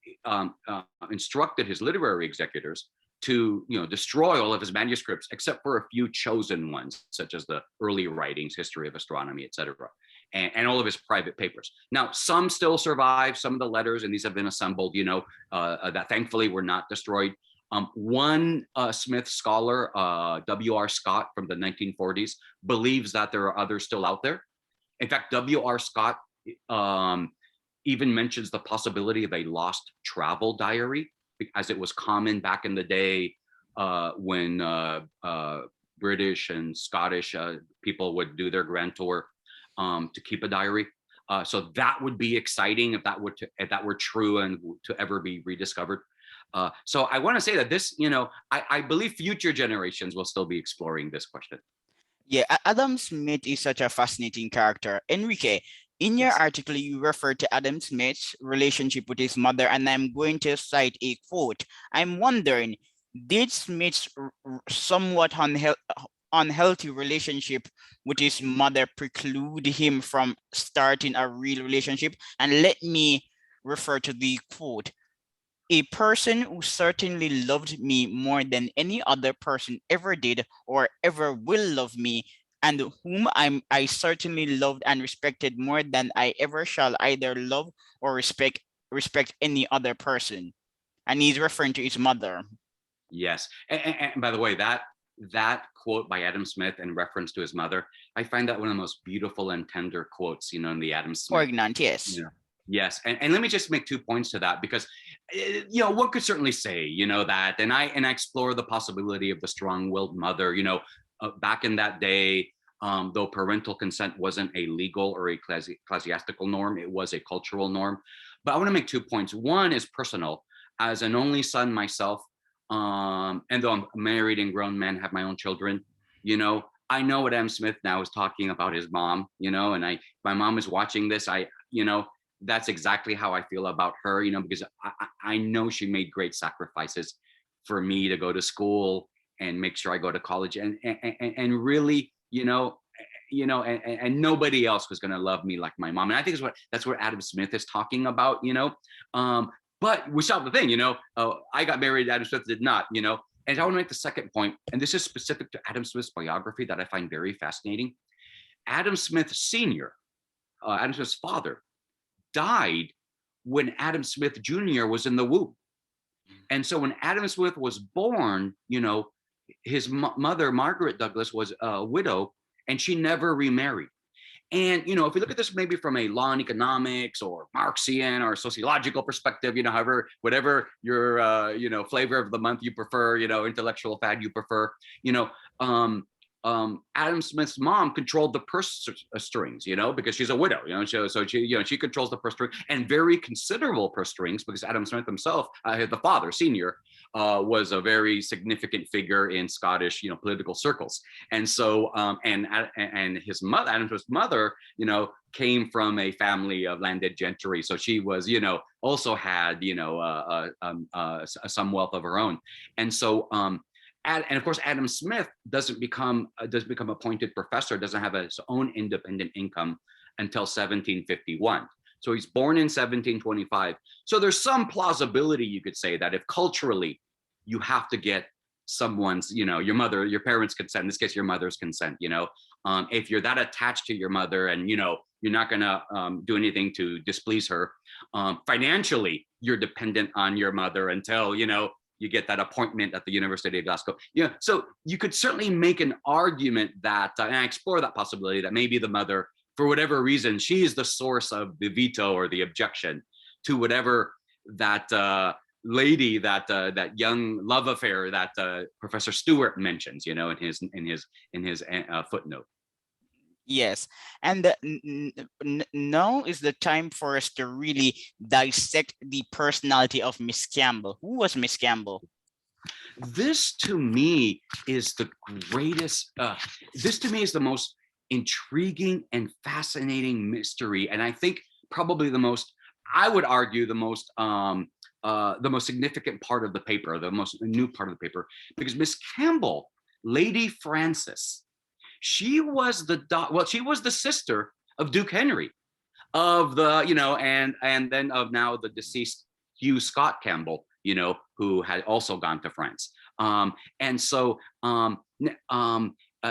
instructed his literary executors to destroy all of his manuscripts except for a few chosen ones, such as the early writings, history of astronomy, etc., and all of his private papers. Now, some still survive, some of the letters, and these have been assembled, that thankfully were not destroyed. One Smith scholar, W.R. Scott from the 1940s, believes that there are others still out there. In fact, W.R. Scott even mentions the possibility of a lost travel diary, as it was common back in the day when British and Scottish people would do their grand tour to keep a diary. So that would be exciting if that were true and to ever be rediscovered. So I want to say that this, I believe future generations will still be exploring this question. Yeah, Adam Smith is such a fascinating character. Enrique, in your Yes. article, you refer to Adam Smith's relationship with his mother, and I'm going to cite a quote. I'm wondering, did Smith's somewhat unhealthy relationship with his mother preclude him from starting a real relationship? And let me refer to the quote. A person who certainly loved me more than any other person ever did or ever will love me, and whom I certainly loved and respected more than I ever shall either love or respect any other person. And he's referring to his mother. Yes. And by the way, that quote by Adam Smith in reference to his mother, I find that one of the most beautiful and tender quotes, in the Adam Smith. Poignant, yes. Yes. And let me just make 2 points to that, because one could certainly say, that, and I explore the possibility of the strong-willed mother, back in that day, though parental consent wasn't a legal or ecclesiastical norm, it was a cultural norm. But I want to make 2 points. One is personal. As an only son myself, and though I'm married and grown men, have my own children, I know what M. Smith now is talking about his mom, and my mom is watching this. That's exactly how I feel about her, because I know she made great sacrifices for me to go to school and make sure I go to college, and really, and nobody else was going to love me like my mom. And I think that's what Adam Smith is talking about, but we saw the thing, I got married, Adam Smith did not, And I want to make the second point, and this is specific to Adam Smith's biography that I find very fascinating. Adam Smith Sr., Adam Smith's father, died when Adam Smith Jr. was in the womb. And so when Adam Smith was born, his mother, Margaret Douglas, was a widow, and she never remarried. And, if you look at this maybe from a law and economics or Marxian or sociological perspective, however, whatever your, flavor of the month you prefer, intellectual fad you prefer, Adam Smith's mom controlled the purse strings, because she's a widow, so she controls the purse strings, and very considerable purse strings, because Adam Smith himself, the father, senior, was a very significant figure in Scottish, political circles. And so, and his mother, Adam Smith's mother, came from a family of landed gentry, so she was, also had, some wealth of her own, and so. And of course, Adam Smith doesn't become appointed professor, doesn't have his own independent income until 1751. So he's born in 1725. So there's some plausibility, you could say, that if culturally you have to get someone's, your parents' consent, in this case, your mother's consent, if you're that attached to your mother and, you're not going to do anything to displease her, financially, you're dependent on your mother until, you get that appointment at the University of Glasgow. So you could certainly make an argument that, and I explore that possibility, that maybe the mother, for whatever reason, she is the source of the veto or the objection to whatever that lady, that young love affair that Professor Stewart mentions, in his footnote. Yes, and now is the time for us to really dissect the personality of Miss Campbell. Who was Miss Campbell? This to me is the greatest, this to me is the most intriguing and fascinating mystery. And I think probably I would argue the most significant part of the paper, the most new part of the paper, because Miss Campbell, Lady Frances, she was the sister of Duke Henry, of the, and then of now the deceased Hugh Scott Campbell, who had also gone to France. And so the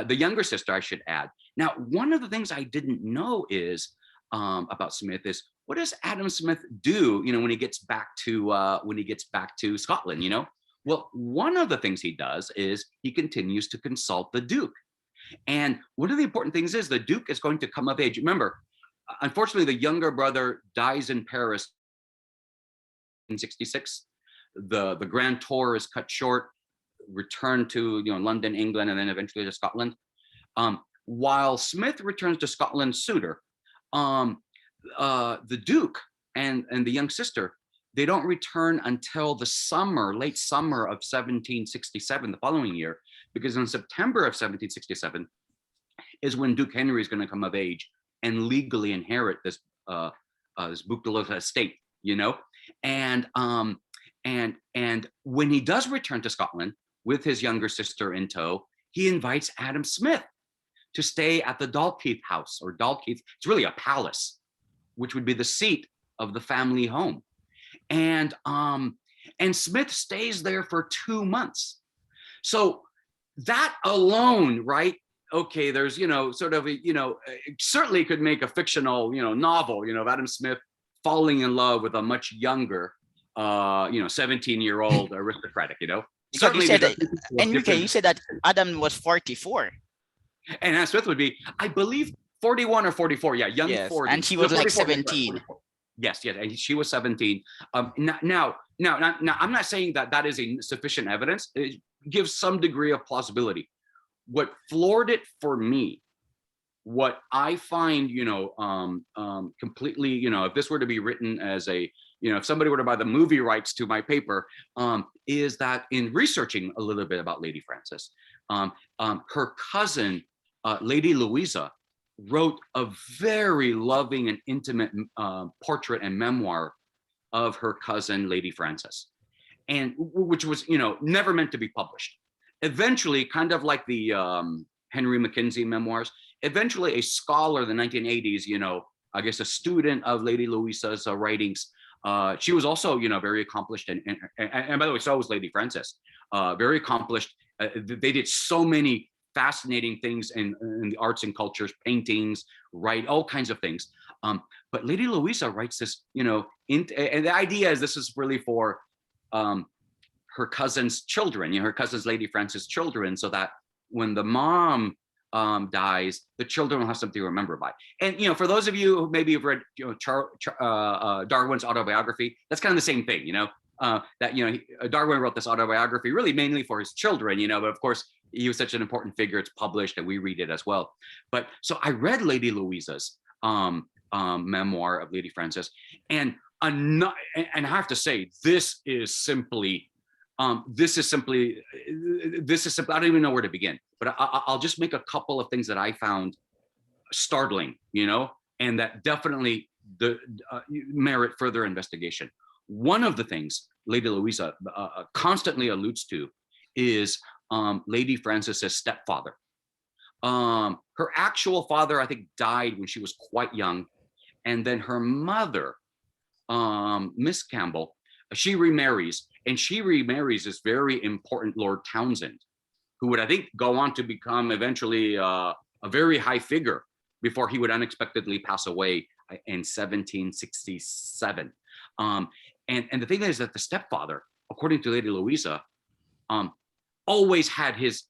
younger sister, I should add. Now, one of the things I didn't know is about Smith is, what does Adam Smith do, when he gets back to Scotland, Well, one of the things he does is he continues to consult the Duke. And one of the important things is the Duke is going to come of age. Remember, unfortunately, the younger brother dies in Paris in 1966. The grand tour is cut short, returned to London, England, and then eventually to Scotland. While Smith returns to Scotland sooner, the Duke and the young sister, they don't return until the late summer of 1767, the following year, because in September of 1767, is when Duke Henry is going to come of age and legally inherit this Boucle estate, and when he does return to Scotland with his younger sister in tow, he invites Adam Smith to stay at the Dalkeith house, or Dalkeith. It's really a palace, which would be the seat of the family home. And Smith stays there for 2 months. So that alone, right? Okay, there's, sort of, certainly could make a fictional, novel, of Adam Smith falling in love with a much younger, 17-year-old aristocratic, Because Certainly you said because that, Enrique, different- you said that Adam was 44. And Adam Smith would be, I believe, 41 or 44. Yeah, young Yes, 40. and she was like 44, 17. Yes, and she was 17. Now, I'm not saying that is a sufficient evidence. It gives some degree of plausibility. What floored it for me, what I find, completely, if this were to be written as a, if somebody were to buy the movie rights to my paper, is that in researching a little bit about Lady Frances, her cousin, Lady Louisa, wrote a very loving and intimate portrait and memoir of her cousin, Lady Frances, and which was, never meant to be published. Eventually, kind of like the Henry Mckenzie memoirs, eventually a scholar in the 1980s, I guess a student of Lady Louisa's writings, she was also, very accomplished, and by the way, so was Lady Frances, very accomplished. They did so many fascinating things in the arts and cultures, paintings, write all kinds of things. But Lady Louisa writes this, and the idea is this is really for her cousin's children, her cousin's Lady Frances' children, so that when the mom dies, the children will have something to remember by. And for those of you who maybe have read Darwin's autobiography, that's kind of the same thing, that Darwin wrote this autobiography really mainly for his children, but of course he was such an important figure, it's published and we read it as well. But so I read Lady Louisa's memoir of Lady Frances, and I have to say, this is simply I don't even know where to begin, but I'll just make a couple of things that I found startling, and that definitely merit further investigation. One of the things Lady Louisa constantly alludes to is Lady Frances's stepfather. Her actual father, I think, died when she was quite young, and then her mother, Miss Campbell, she remarries, and she remarries this very important Lord Townsend, who would, I think, go on to become eventually a very high figure before he would unexpectedly pass away in 1767. And the thing is that the stepfather, according to Lady Louisa, always had his,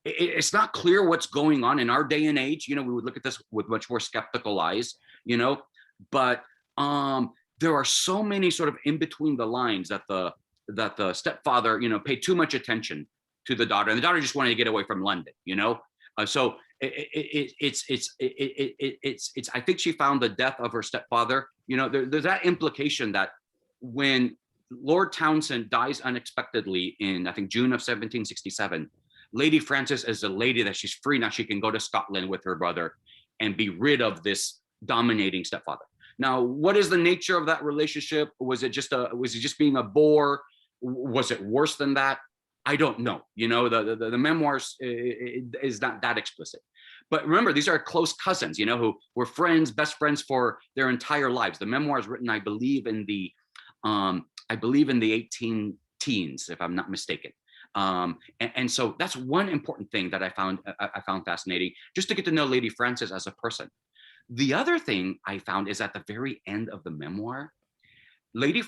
it's not clear what's going on in our day and age. We would look at this with much more skeptical eyes, but there are so many sort of in between the lines that the stepfather, paid too much attention to the daughter, and the daughter just wanted to get away from London, so it's I think she found the death of her stepfather, there's that implication that when Lord Townsend dies unexpectedly in, I think, June of 1767, Lady Frances is a lady that she's free now. She can go to Scotland with her brother and be rid of this dominating stepfather. Now, what is the nature of that relationship? Was it just being a bore? Was it worse than that? I don't know. The memoirs is not that explicit. But remember, these are close cousins, who were friends, best friends for their entire lives. The memoir is written, I believe, in the 18 teens, if I'm not mistaken. And so that's one important thing that I found fascinating, just to get to know Lady Frances as a person. The other thing I found is at the very end of the memoir, Lady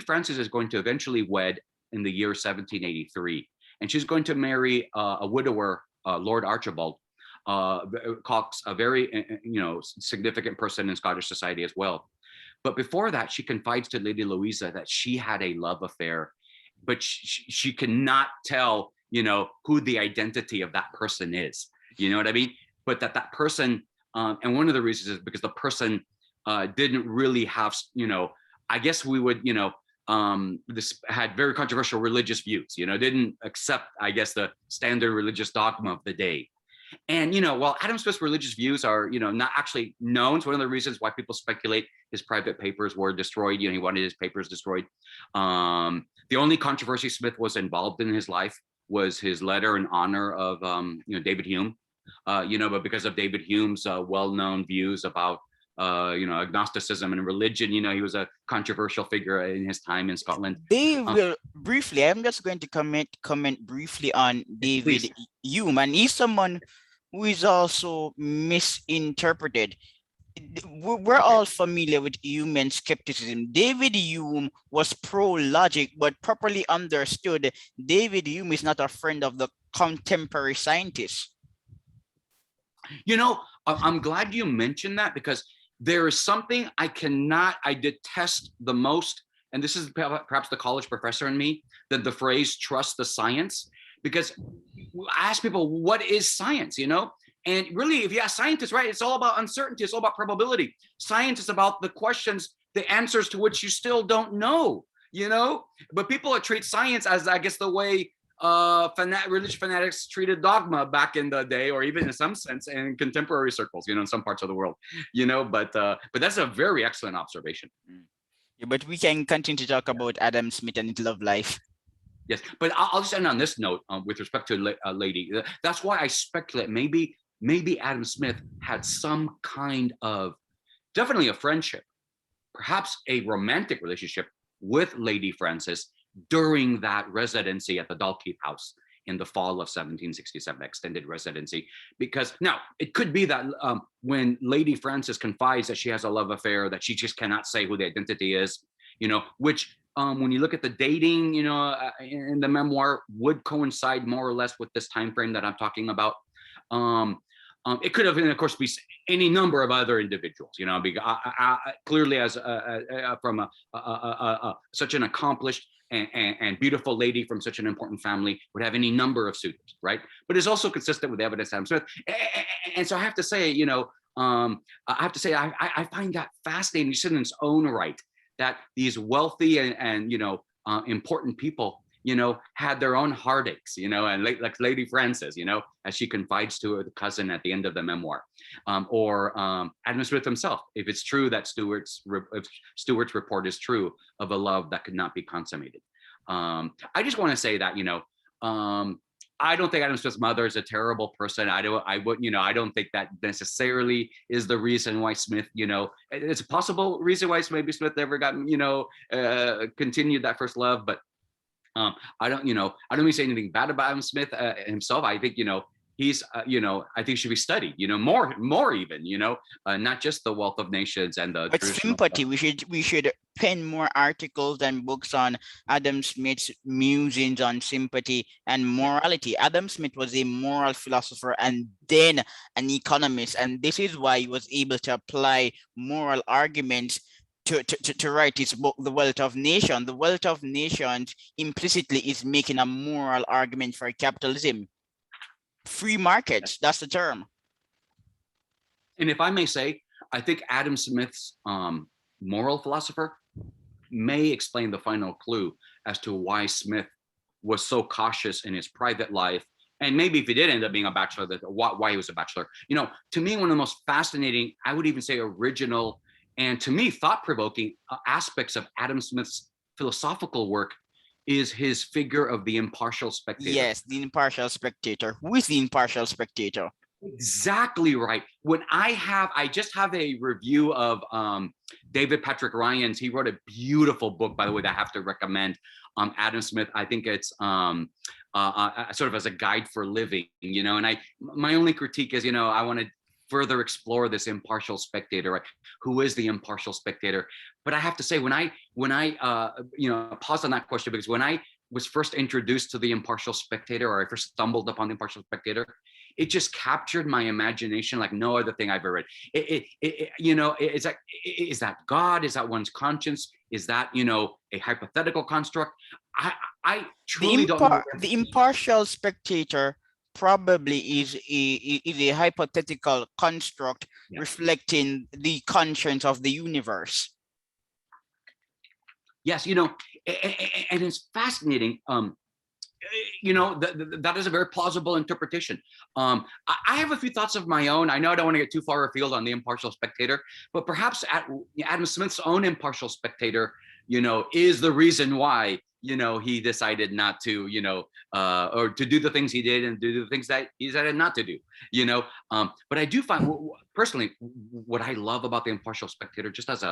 Frances is going to eventually wed in the year 1783, and she's going to marry a widower, Lord Archibald Cox, a very significant person in Scottish society as well. But before that, she confides to Lady Louisa that she had a love affair, but she cannot tell, who the identity of that person is. You know what I mean? But that person, and one of the reasons is because the person didn't really have, I guess we would, this had very controversial religious views, didn't accept, I guess, the standard religious dogma of the day. And, while Adam Smith's religious views are, not actually known, it's one of the reasons why people speculate his private papers were destroyed. He wanted his papers destroyed. The only controversy Smith was involved in his life was his letter in honor of, David Hume. But because of David Hume's well-known views about, agnosticism and religion, he was a controversial figure in his time in Scotland. They will briefly, I'm just going to comment briefly on David Please. Hume, and he's someone who is also misinterpreted. We're all familiar with human skepticism. David Hume was pro-logic, but properly understood, David Hume is not a friend of the contemporary scientists. I'm glad you mentioned that, because there is something I detest the most, and this is perhaps the college professor in me, that the phrase trust the science, because I ask people, what is science, And really, if you ask scientists, right, it's all about uncertainty, it's all about probability. Science is about the questions, the answers to which you still don't know, But people treat science as, I guess, the way religious fanatics treated dogma back in the day, or even in some sense in contemporary circles, in some parts of the world, But that's a very excellent observation. Yeah, but we can continue to talk about Adam Smith and his love life. Yes, but I'll just end on this note with respect to Lady. That's why I speculate maybe Adam Smith had some kind of, definitely a friendship, perhaps a romantic relationship with Lady Frances during that residency at the Dalkeith House in the fall of 1767, extended residency. Because now it could be that when Lady Frances confides that she has a love affair, that she just cannot say who the identity is, which when you look at the dating, in the memoir, would coincide more or less with this time frame that I'm talking about. It could have been, of course, be any number of other individuals, clearly as from such an accomplished and beautiful lady from such an important family would have any number of suitors, right? But it's also consistent with evidence Adam Smith. And so I have to say, I find that fascinating just in its own right, that these wealthy and important people, had their own heartaches, and like Lady Frances, as she confides to her cousin at the end of the memoir, or Adam Smith himself, if it's true that Stuart's report is true of a love that could not be consummated. I just want to say that, I don't think Adam Smith's mother is a terrible person. I don't think that necessarily is the reason why Smith, it's a possible reason why maybe Smith never got, continued that first love, but I don't mean to say anything bad about Adam Smith himself. I think, he's, I think should be studied, more even, not just the Wealth of Nations and the. But sympathy, we should pen more articles and books on Adam Smith's musings on sympathy and morality. Adam Smith was a moral philosopher and then an economist, and this is why he was able to apply moral arguments to write his book, The Wealth of Nations. The Wealth of Nations implicitly is making a moral argument for capitalism. Free markets, that's the term. And if I may say, I think Adam Smith's moral philosopher may explain the final clue as to why Smith was so cautious in his private life. And maybe if he did end up being a bachelor, why he was a bachelor. To me, one of the most fascinating, I would even say original, and to me, thought-provoking aspects of Adam Smith's philosophical work is his figure of the impartial spectator. Yes, the impartial spectator. Who is the impartial spectator? Exactly right. I just have a review of David Patrick Ryan's. He wrote a beautiful book, by the way, that I have to recommend. Adam Smith. I think it's sort of as a guide for living, and my only critique is, I want to further explore this impartial spectator, right? Who is the impartial spectator? But I have to say, when I pause on that question, because when I was first introduced to the impartial spectator, or I first stumbled upon the impartial spectator, it just captured my imagination like no other thing I've ever read. It's like, is that God? Is that one's conscience? Is that, a hypothetical construct? I truly don't know. The impartial spectator probably is a hypothetical construct, yeah, reflecting the conscience of the universe. Yes, and it's fascinating. that is a very plausible interpretation. I have a few thoughts of my own. I know I don't want to get too far afield on the impartial spectator, but perhaps Adam Smith's own impartial spectator, is the reason why, he decided not to, or to do the things he did and do the things that he decided not to do, but I do find personally what I love about the impartial spectator, just as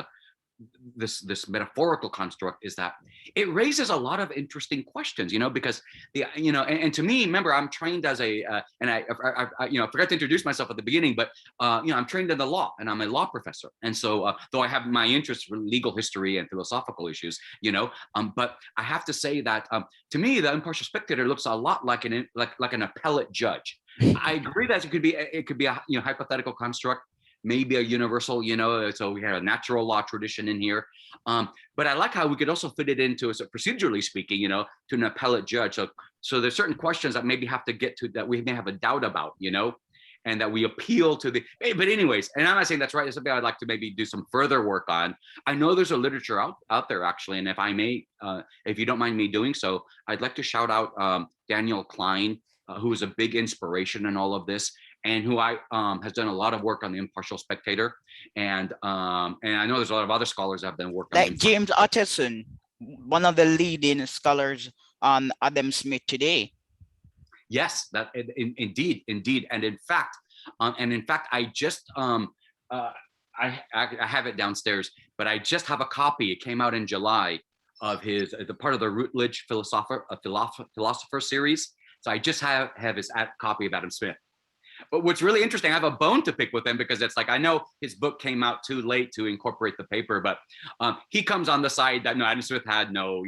this metaphorical construct, is that it raises a lot of interesting questions, because and to me, remember, I'm trained as and I forgot to introduce myself at the beginning, but I'm trained in the law and I'm a law professor. And so though I have my interest for legal history and philosophical issues, but I have to say that to me, the impartial spectator looks a lot like an appellate judge. I agree that it could be a hypothetical construct, maybe a universal, so we have a natural law tradition in here. But I like how we could also fit it into, procedurally speaking, to an appellate judge. So there's certain questions that maybe have to get to, that we may have a doubt about, and that we appeal to but anyways, and I'm not saying that's right. It's something I'd like to maybe do some further work on. I know there's a literature out there actually. And if I may, if you don't mind me doing so, I'd like to shout out Daniel Klein, who is a big inspiration in all of this, and who has done a lot of work on the impartial spectator, and I know there's a lot of other scholars that have done work on like James Utterson, one of the leading scholars on Adam Smith today. Yes, that indeed, and in fact, I just I have it downstairs, but I just have a copy. It came out in July of the part of the Routledge philosopher series. So I just have his copy of Adam Smith. But what's really interesting, I have a bone to pick with him, because it's like, I know his book came out too late to incorporate the paper, but he comes on the side that Adam Smith had no,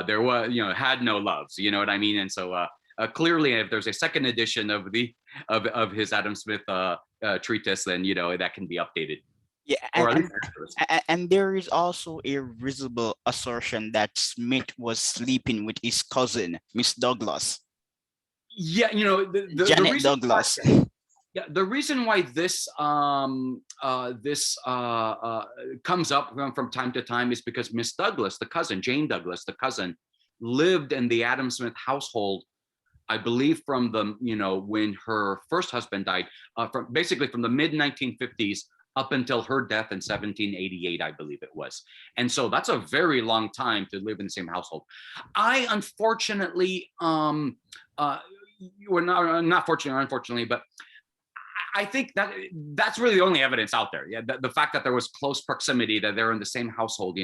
there was, had no loves, you know what I mean? And so clearly, if there's a second edition of his Adam Smith treatise, then, that can be updated. Yeah, and there is also a risible assertion that Smith was sleeping with his cousin, Miss Douglas. Yeah, Janet Douglas. Yeah, the reason why this comes up from time to time is because Miss Douglas, the cousin, Jane Douglas, the cousin, lived in the Adam Smith household, I believe, from when her first husband died, from the mid 1950s up until her death in 1788, I believe it was. And so that's a very long time to live in the same household. I unfortunately, not fortunately or unfortunately, but I think that's really the only evidence out there. Yeah, the fact that there was close proximity, that they're in the same household,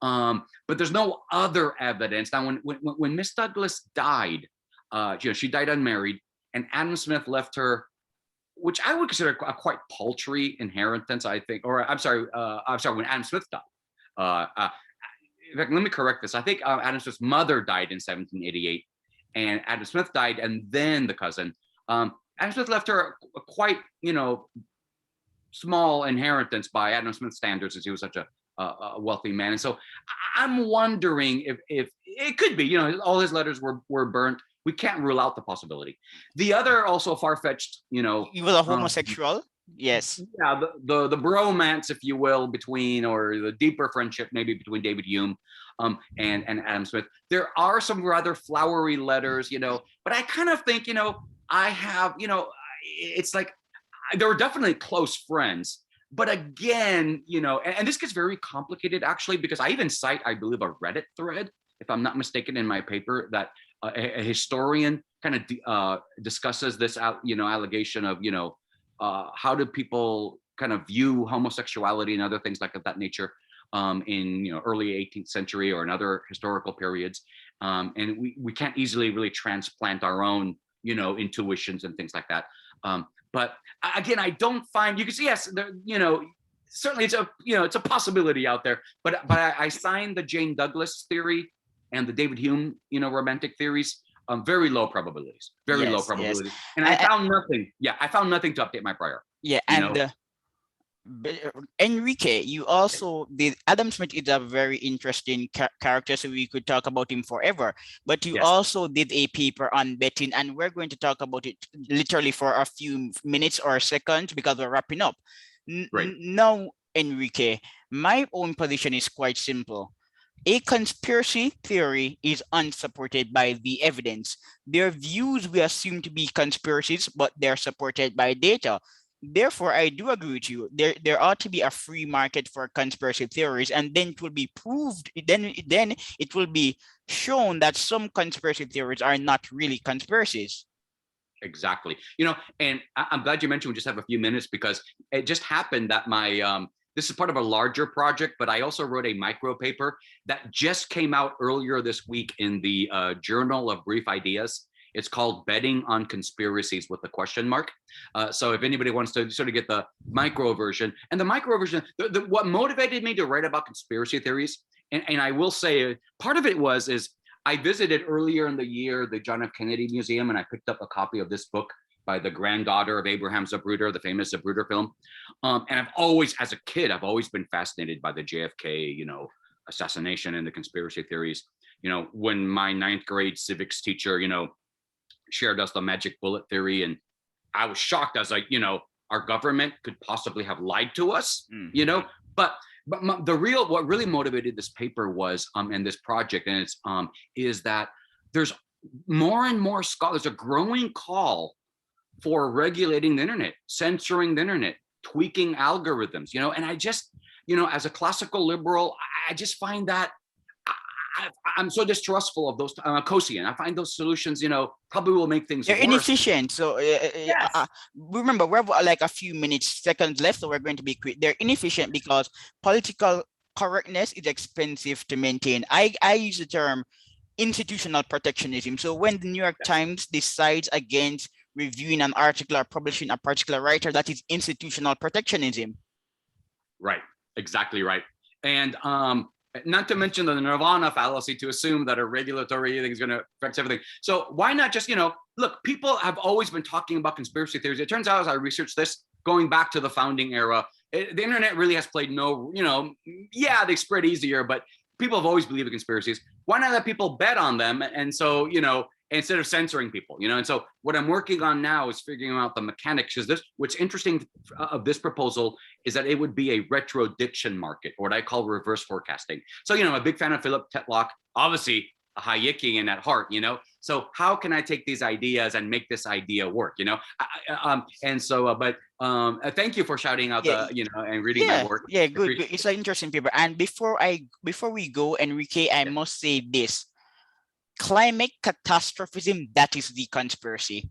but there's no other evidence. Now, when Miss Douglas died, she died unmarried, and Adam Smith left her, which I would consider a quite paltry inheritance, I think. Or I'm sorry, when Adam Smith died. In fact, let me correct this. I think Adam Smith's mother died in 1788, and Adam Smith died, and then the cousin. Adam Smith left her a quite, small inheritance by Adam Smith standards, as he was such a wealthy man. And so I'm wondering if it could be, all his letters were burnt. We can't rule out the possibility. The other also far-fetched, he was a homosexual. Yes. Yeah, the bromance, if you will, between, or the deeper friendship maybe between David Hume and Adam Smith. There are some rather flowery letters, but I kind of think, I have, it's like they were definitely close friends. But again, and this gets very complicated actually, because I even cite, I believe, a Reddit thread, if I'm not mistaken, in my paper, that a historian kind of discusses this allegation of, how do people kind of view homosexuality and other things like of that nature in early 18th century or in other historical periods. And we can't easily really transplant our own intuitions and things like that. But again, I don't find, you can see, yes, certainly it's a possibility out there, but I signed the Jane Douglas theory and the David Hume, romantic theories, very low probabilities, low probabilities. Yes. And I found nothing. Yeah, I found nothing to update my prior. Yeah, and Enrique, you also did. Adam Smith is a very interesting character, so we could talk about him forever. But you also did a paper on betting, and we're going to talk about it literally for a few minutes or seconds because we're wrapping up. Right. Now, Enrique, my own position is quite simple. A conspiracy theory is unsupported by the evidence. Their views we assume to be conspiracies, but they're supported by data. Therefore, I do agree with you. There ought to be a free market for conspiracy theories, and then it will be proved. Then it will be shown that some conspiracy theories are not really conspiracies. Exactly. And I'm glad you mentioned we just have a few minutes, because it just happened that this is part of a larger project, but I also wrote a micro paper that just came out earlier this week in the Journal of Brief Ideas. It's called Betting on Conspiracies with a question mark. So if anybody wants to sort of get the micro version, and the micro version, what motivated me to write about conspiracy theories, and I will say part of it is I visited earlier in the year the John F. Kennedy Museum, and I picked up a copy of this book by the granddaughter of Abraham Zapruder, the famous Zapruder film. And I've always, as a kid, I've always been fascinated by the JFK, assassination and the conspiracy theories. When my 9th grade civics teacher, shared us the magic bullet theory, and I was shocked. I was like, our government could possibly have lied to us, but what really motivated this paper was and this project, and it's is that there's more and more scholars, a growing call for regulating the internet, censoring the internet, tweaking algorithms, and I just, as a classical liberal, I just find that I'm so distrustful of those. I'm a Kosian. I find those solutions, probably will make things They're worse. inefficient. So Yes. remember, we have like a few seconds left, so we're going to be quick. They're inefficient because political correctness is expensive to maintain. I use the term institutional protectionism. So when the New York Times decides against reviewing an article or publishing a particular writer, that is institutional protectionism. Right. Exactly right. And not to mention the nirvana fallacy to assume that a regulatory thing is going to affect everything. So why not just, look, people have always been talking about conspiracy theories. It turns out, as I researched this, going back to the founding era, the internet really has played no, they spread easier, but people have always believed in conspiracies. Why not let people bet on them? And so, instead of censoring people, and so what I'm working on now is figuring out the mechanics. Because what's interesting of this proposal is that it would be a retrodiction market, or what I call reverse forecasting. So, I'm a big fan of Philip Tetlock, obviously a Hayekian at heart, so how can I take these ideas and make this idea work, and so, but thank you for shouting out and reading my work. Yeah, good. It's an interesting paper. And before we go, Enrique, I must say this. Climate catastrophism, that is the conspiracy.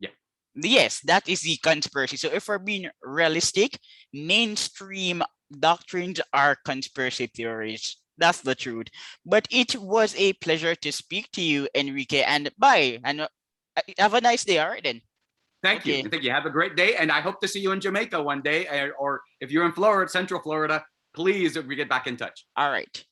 Yeah. Yes, that is the conspiracy. So if we're being realistic, mainstream doctrines are conspiracy theories. That's the truth. But it was a pleasure to speak to you, Enrique, and bye. And have a nice day. All right, then. Thank you. Thank you. Have a great day. And I hope to see you in Jamaica one day. Or if you're in Florida, Central Florida, please, we get back in touch. All right.